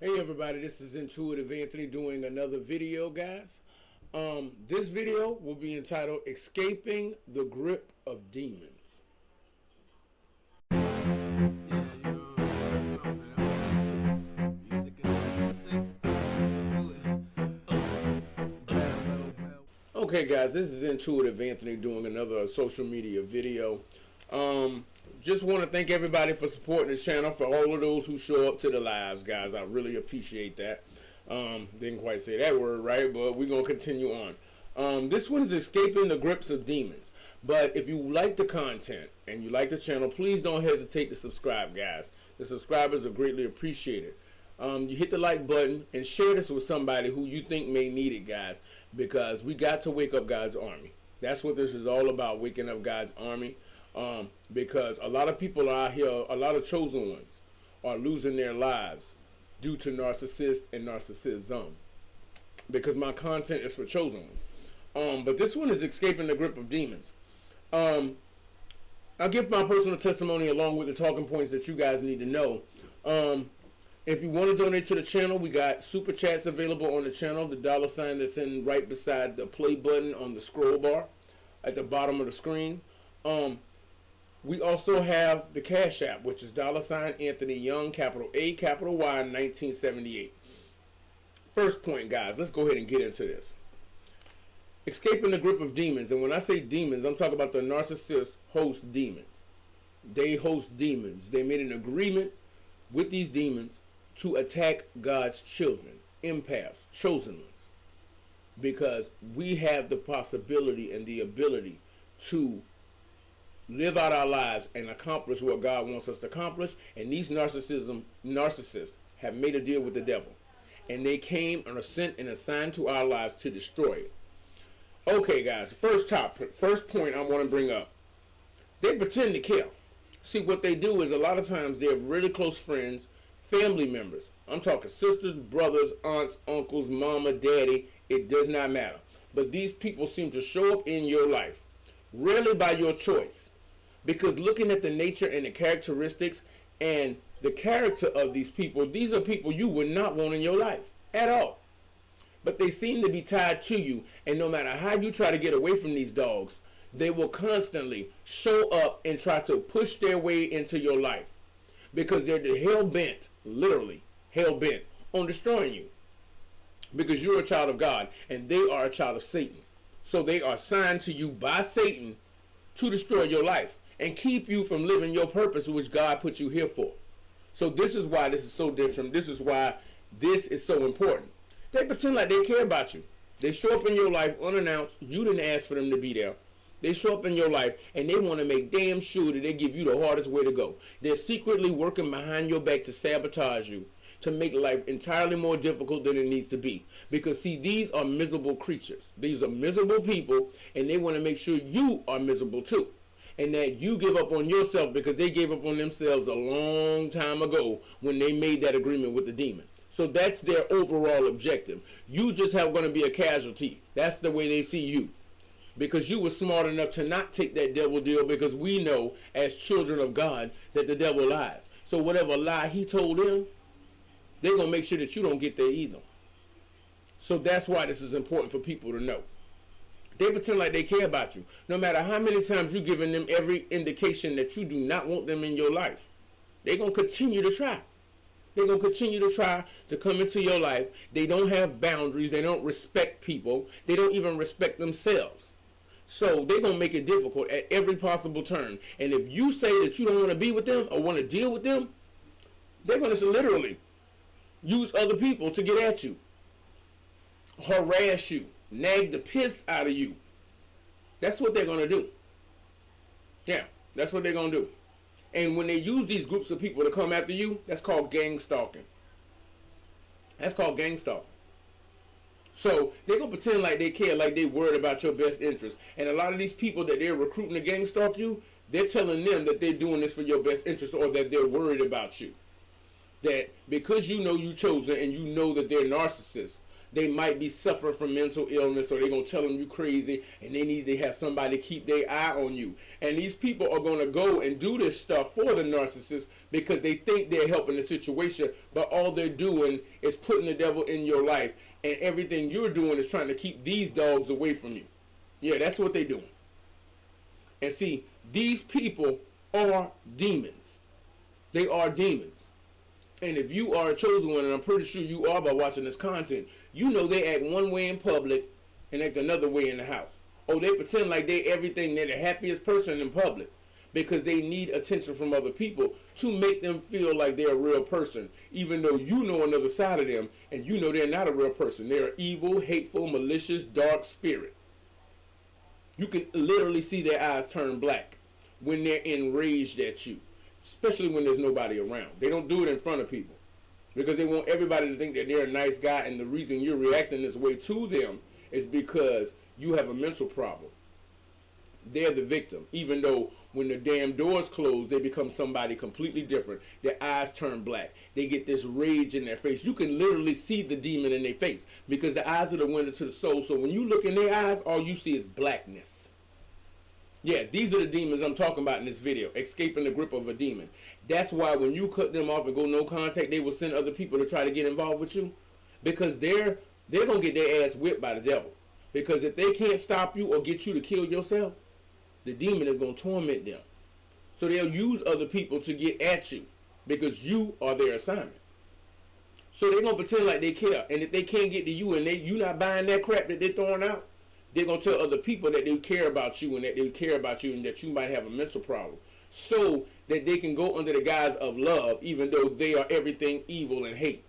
Hey everybody, this is Intuitive Anthony doing another video, guys. This video will be entitled Escaping the Grip of Demons. Okay guys, this is Intuitive Anthony doing another social media video. Just want to thank everybody for supporting the channel, for all of those who show up to the lives, guys. I really appreciate that. Didn't quite say that word right, but we're going to continue on. This one is Escaping the Grips of Demons. But if you like the content and you like the channel, please don't hesitate to subscribe, guys. The subscribers are greatly appreciated. You hit the like button and share this with somebody who you think may need it, guys, because we got to wake up God's army. That's what this is all about, waking up God's army. Because a lot of people are out here, a lot of chosen ones are losing their lives due to narcissists and narcissism, because my content is for chosen ones. But this one is Escaping the Grip of Demons. I'll give my personal testimony along with the talking points that you guys need to know. If you want to donate to the channel, we got super chats available on the channel. The $ sign that's in right beside the play button on the scroll bar at the bottom of the screen. We also have the Cash App, which is $ Anthony Young, capital A, capital Y, 1978. First point, guys, let's go ahead and get into this. Escaping the grip of demons. And when I say demons, I'm talking about the narcissist host demons. They host demons. They made an agreement with these demons to attack God's children, empaths, chosen ones. Because we have the possibility and the ability to live out our lives and accomplish what God wants us to accomplish. And these narcissists have made a deal with the devil, and they came and are sent and assigned to our lives to destroy it. Okay, guys, first point I want to bring up. They pretend to care. See, what they do is a lot of times they're really close friends, family members. I'm talking sisters, brothers, aunts, uncles, mama, daddy. It does not matter. But these people seem to show up in your life, rarely by your choice. Because looking at the nature and the characteristics and the character of these are people you would not want in your life at all. But they seem to be tied to you, and no matter how you try to get away from these dogs, they will constantly show up and try to push their way into your life. Because they're hell-bent, literally hell-bent on destroying you. Because you're a child of God and they are a child of Satan. So they are assigned to you by Satan to destroy your life and keep you from living your purpose, which God put you here for. So this is why this is so different. This is why this is so important. They pretend like they care about you. They show up in your life unannounced. You didn't ask for them to be there. They show up in your life and they want to make damn sure that they give you the hardest way to go. They're secretly working behind your back to sabotage you, to make life entirely more difficult than it needs to be. Because see, these are miserable creatures. These are miserable people, and they want to make sure you are miserable too. And that you give up on yourself, because they gave up on themselves a long time ago when they made that agreement with the demon. So that's their overall objective. You just have going to be a casualty. That's the way they see you. Because you were smart enough to not take that devil deal, because we know as children of God that the devil lies. So whatever lie he told them, they're going to make sure that you don't get there either. So that's why this is important for people to know. They pretend like they care about you. No matter how many times you're giving them every indication that you do not want them in your life, they're going to continue to try. They're going to continue to try to come into your life. They don't have boundaries. They don't respect people. They don't even respect themselves. So they're going to make it difficult at every possible turn. And if you say that you don't want to be with them or want to deal with them, they're going to literally use other people to get at you, harass you, nag the piss out of you. That's what they're going to do. Yeah, that's what they're going to do. And when they use these groups of people to come after you, that's called gang stalking. That's called gang stalking. So they're going to pretend like they care, like they're worried about your best interest. And a lot of these people that they're recruiting to gang stalk you, they're telling them that they're doing this for your best interest, or that they're worried about you. That because you know you chosen and you know that they're narcissists, they might be suffering from mental illness, or they're going to tell them you crazy and they need to have somebody to keep their eye on you. And these people are going to go and do this stuff for the narcissist because they think they're helping the situation, but all they're doing is putting the devil in your life, and everything you're doing is trying to keep these dogs away from you. Yeah, that's what they're doing. And see, these people are demons. They are demons. And if you are a chosen one, and I'm pretty sure you are by watching this content, you know they act one way in public and act another way in the house. Oh, they pretend like they're everything. They're the happiest person in public because they need attention from other people to make them feel like they're a real person, even though you know another side of them and you know they're not a real person. They're evil, hateful, malicious, dark spirit. You can literally see their eyes turn black when they're enraged at you, especially when there's nobody around. They don't do it in front of people because they want everybody to think that they're a nice guy, and the reason you're reacting this way to them is because you have a mental problem. They're the victim, even though when the damn doors close, they become somebody completely different. Their eyes turn black. They get this rage in their face. You can literally see the demon in their face because the eyes are the window to the soul. So when you look in their eyes, all you see is blackness. Yeah, these are the demons I'm talking about in this video, escaping the grip of a demon. That's why when you cut them off and go no contact, they will send other people to try to get involved with you, because they're going to get their ass whipped by the devil. Because if they can't stop you or get you to kill yourself, the demon is going to torment them. So they'll use other people to get at you because you are their assignment. So they're going to pretend like they care. And if they can't get to you and you not buying that crap that they're throwing out, they're going to tell other people that they care about you and that they care about you and that you might have a mental problem, so that they can go under the guise of love, even though they are everything evil and hate.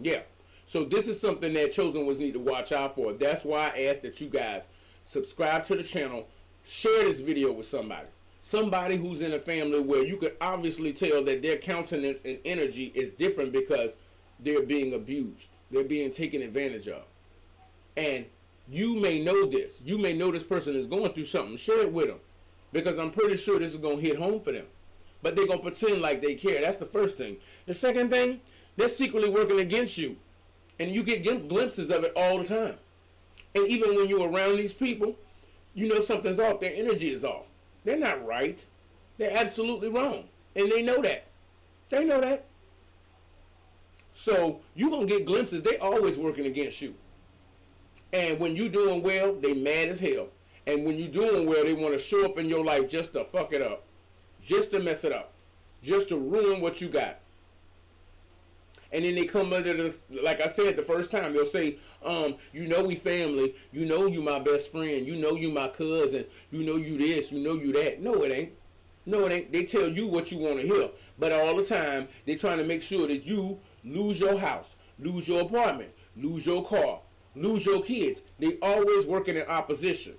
Yeah. So this is something that chosen ones need to watch out for. That's why I ask that you guys subscribe to the channel, share this video with somebody who's in a family where you could obviously tell that their countenance and energy is different because they're being abused. They're being taken advantage of. And you may know this. You may know this person is going through something. Share it with them, because I'm pretty sure this is going to hit home for them. But they're going to pretend like they care. That's the first thing. The second thing, they're secretly working against you. And you get glimpses of it all the time. And even when you're around these people, you know something's off. Their energy is off. They're not right. They're absolutely wrong. And they know that. They know that. So you're going to get glimpses. They're always working against you. And when you're doing well, they mad as hell. And when you're doing well, they want to show up in your life just to fuck it up. Just to mess it up. Just to ruin what you got. And then they come under the, like I said the first time, they'll say, you know we family, you know you my best friend, you know you my cousin, you know you this, you know you that. No, it ain't. No, it ain't. They tell you what you want to hear. But all the time, they're trying to make sure that you lose your house, lose your apartment, lose your car, lose your kids. They always working in opposition.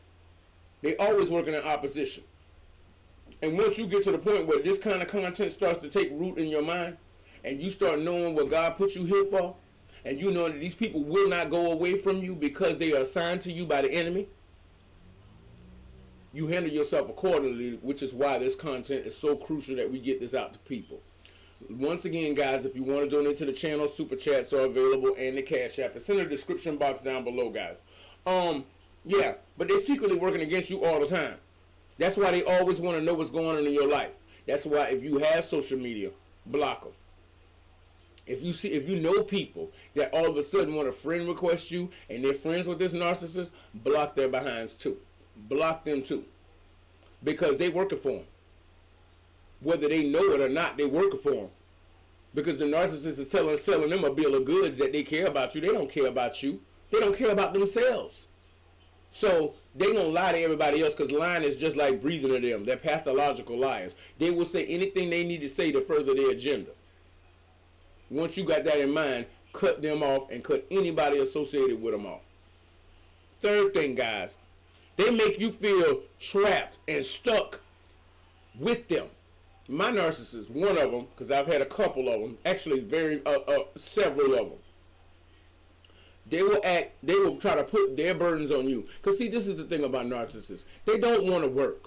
They always working in opposition. And once you get to the point where this kind of content starts to take root in your mind, and you start knowing what God put you here for, and you know that these people will not go away from you because they are assigned to you by the enemy, you handle yourself accordingly, which is why this content is so crucial that we get this out to people. Once again, guys, if you want to donate to the channel, super chats are available and the Cash App. It's in the description box down below, guys. Yeah, but they're secretly working against you all the time. That's why they always want to know what's going on in your life. That's why if you have social media, block them. If you know people that all of a sudden want to friend request you and they're friends with this narcissist, block their behinds too. Block them too. Because they working for them. Whether they know it or not, they working for them. Because the narcissist is selling them a bill of goods that they care about you. They don't care about you. They don't care about themselves. So they gonna lie to everybody else, because lying is just like breathing to them. They're pathological liars. They will say anything they need to say to further their agenda. Once you got that in mind, cut them off and cut anybody associated with them off. Third thing, guys, they make you feel trapped and stuck with them. My narcissist, one of them, because I've had a couple of them, actually several of them. They will try to put their burdens on you. Because see, this is the thing about narcissists. They don't want to work.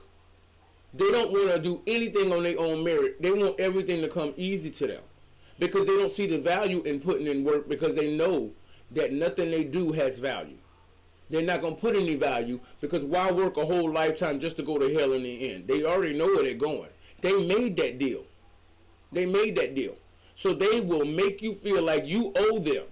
They don't want to do anything on their own merit. They want everything to come easy to them. Because they don't see the value in putting in work, because they know that nothing they do has value. They're not going to put any value, because why work a whole lifetime just to go to hell in the end? They already know where they're going. They made that deal. They made that deal. So they will make you feel like you owe them,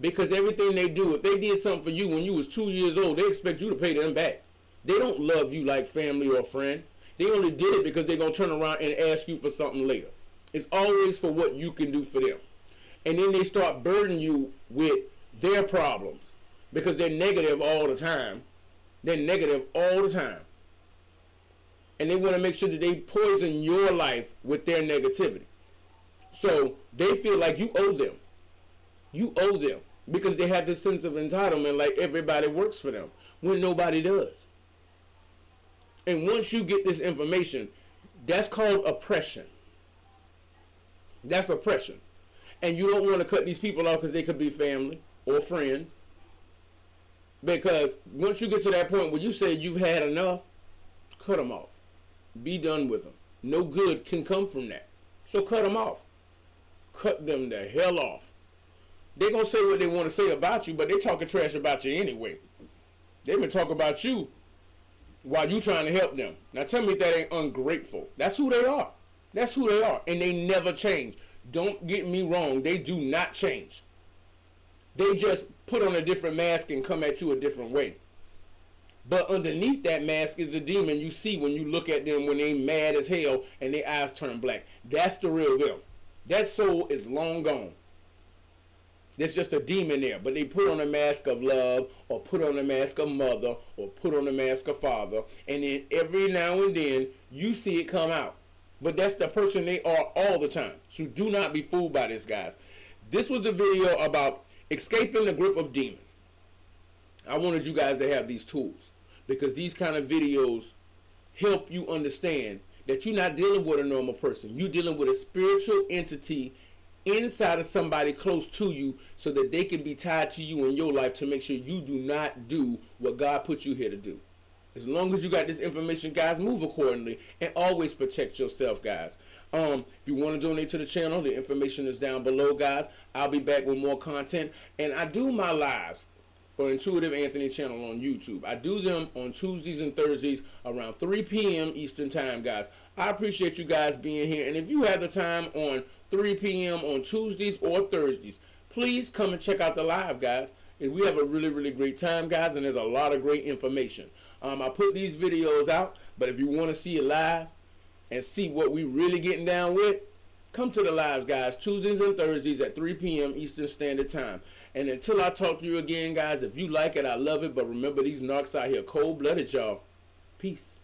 because everything they do, if they did something for you when you was 2 years old, they expect you to pay them back. They don't love you like family or friend. They only did it because they're going to turn around and ask you for something later. It's always for what you can do for them. And then they start burdening you with their problems, because they're negative all the time. They're negative all the time. And they want to make sure that they poison your life with their negativity. So they feel like you owe them. You owe them, because they have this sense of entitlement, like everybody works for them, when nobody does. And once you get this information, that's called oppression. That's oppression. And you don't want to cut these people off because they could be family or friends. Because once you get to that point where you say you've had enough, cut them off. Be done with them. No good can come from that. So cut them off. Cut them the hell off. They're going to say what they want to say about you, but they're talking trash about you anyway. They've been talking about you while you trying to help them. Now tell me if that ain't ungrateful. That's who they are. That's who they are. And they never change. Don't get me wrong. They do not change. They just put on a different mask and come at you a different way. But underneath that mask is the demon you see when you look at them when they mad as hell and their eyes turn black. That's the real them. That soul is long gone. There's just a demon there. But they put on a mask of love, or put on a mask of mother, or put on a mask of father. And then every now and then you see it come out. But that's the person they are all the time. So do not be fooled by this, guys. This was the video about escaping the grip of demons. I wanted you guys to have these tools, because these kind of videos help you understand that you're not dealing with a normal person. You're dealing with a spiritual entity inside of somebody close to you, so that they can be tied to you in your life to make sure you do not do what God put you here to do. As long as you got this information, guys, move accordingly and always protect yourself, guys. If you want to donate to the channel, the information is down below, guys. I'll be back with more content. And I do my lives for Intuitive Anthony channel on YouTube. I do them on Tuesdays and Thursdays around 3 p.m. Eastern time, guys. I appreciate you guys being here. And if you have the time on 3 p.m. on Tuesdays or Thursdays, please come and check out the live, guys. And we have a really, really great time, guys, and there's a lot of great information. I put these videos out, but if you want to see it live and see what we really getting down with, come to the lives, guys, Tuesdays and Thursdays at 3 p.m. Eastern Standard Time. And until I talk to you again, guys, if you like it, I love it. But remember, these narcs out here cold-blooded, y'all. Peace.